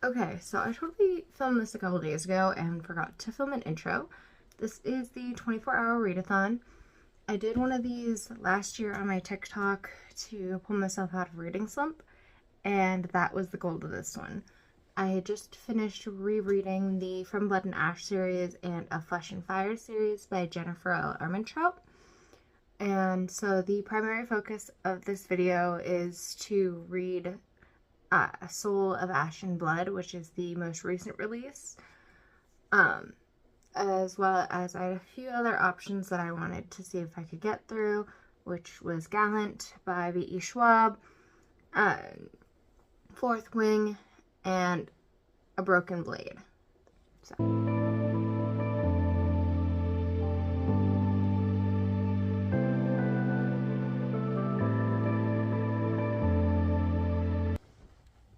Okay, so I totally filmed this a couple days ago and forgot to film an intro. This is the 24-hour readathon. I did one of these last year on my TikTok to pull myself out of reading slump, and that was the goal of this one. I had just finished rereading the From Blood and Ash series and A Flesh and Fire series by Jennifer L. Armentrout. And so the primary focus of this video is to read Soul of Ash and Blood, which is the most recent release, as well as I had a few other options that I wanted to see if I could get through, which was Gallant by V.E. Schwab, Fourth Wing, and A Broken Blade. So.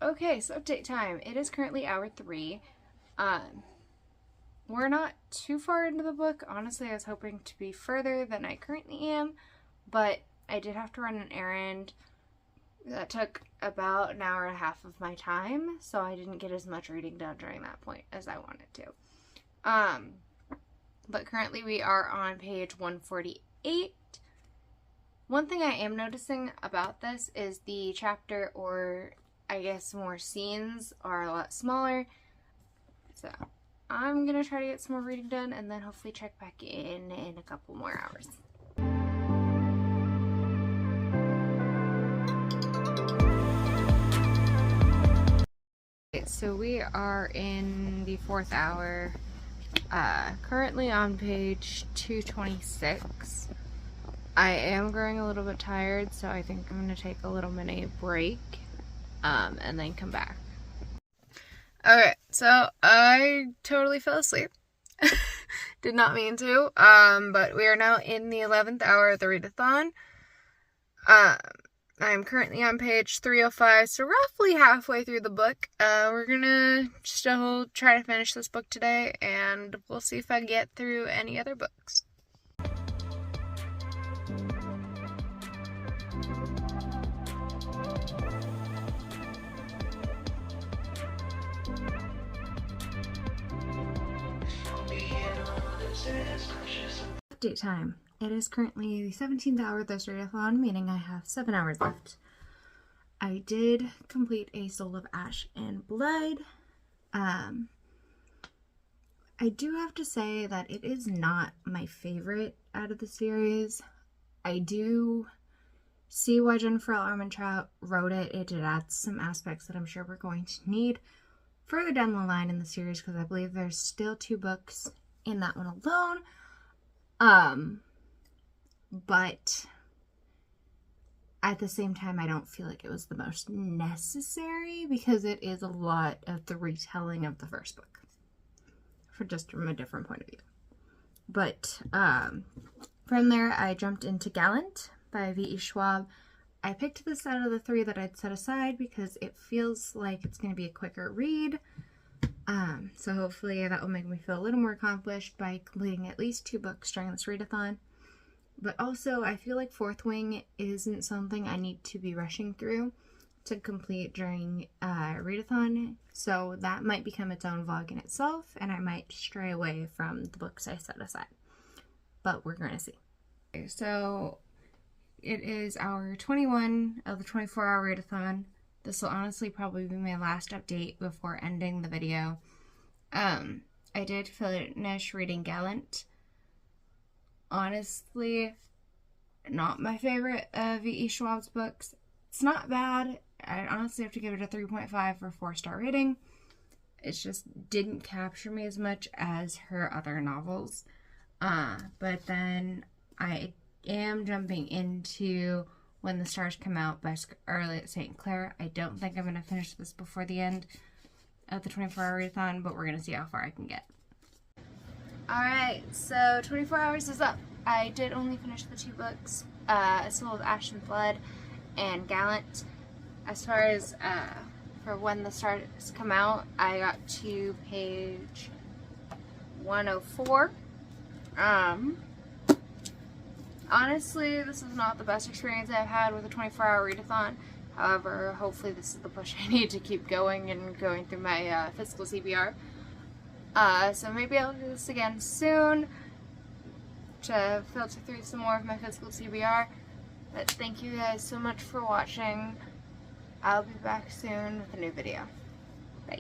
Okay, so update time. It is currently hour 3. We're not too far into the book. Honestly, I was hoping to be further than I currently am, but I did have to run an errand that took about an hour and a half of my time, so I didn't get as much reading done during that point as I wanted to. But currently we are on page 148. One thing I am noticing about this is the chapter, or I guess more scenes, are a lot smaller. So I'm gonna try to get some more reading done and then hopefully check back in a couple more hours. Okay, so we are in the 4th hour, currently on page 226. I am growing a little bit tired, so I think I'm gonna take a little mini break. And then come back. Okay, so I totally fell asleep. Did not mean to. But we are now in the 11th hour of the readathon. I'm currently on page 305, so roughly halfway through the book. We're gonna still try to finish this book today, and we'll see if I get through any other books. Update time. It is currently the 17th hour of this readathon, meaning I have 7 hours left. I did complete A Soul of Ash and Blood. I do have to say that it is not my favorite out of the series. I do see why Jennifer L. Armentrout wrote it. It did add some aspects that I'm sure we're going to need further down the line in the series, because I believe there's still 2 books in that one alone. But at the same time, I don't feel like it was the most necessary, because it is a lot of the retelling of the first book, from a different point of view. But from there, I jumped into Gallant by V.E. Schwab. I picked this out of the 3 that I'd set aside because it feels like it's going to be a quicker read. So hopefully that will make me feel a little more accomplished by completing at least 2 books during this readathon. But also, I feel like Fourth Wing isn't something I need to be rushing through to complete during readathon, so that might become its own vlog in itself, and I might stray away from the books I set aside. But we're going to see. Okay, so it is hour 21 of the 24-hour readathon. This will honestly probably be my last update before ending the video. I did finish reading Gallant. Honestly, not my favorite of V.E. Schwab's books. It's not bad. I honestly have to give it a 3.5 for 4-star rating. It just didn't capture me as much as her other novels. But then I am jumping into When the Stars Come Out by Scarlett St. Clair. I don't think I'm going to finish this before the end of the 24-hour readathon, but we're going to see how far I can get. Alright, so 24 hours is up. I did only finish the 2 books, Soul of Ash and Blood and Gallant. As far as for When the Stars Come Out, I got to page 104. Honestly, this is not the best experience I've had with a 24-hour readathon. However, hopefully this is the push I need to keep going and going through my physical TBR. So maybe I'll do this again soon to filter through some more of my physical TBR. But thank you guys so much for watching. I'll be back soon with a new video. Bye.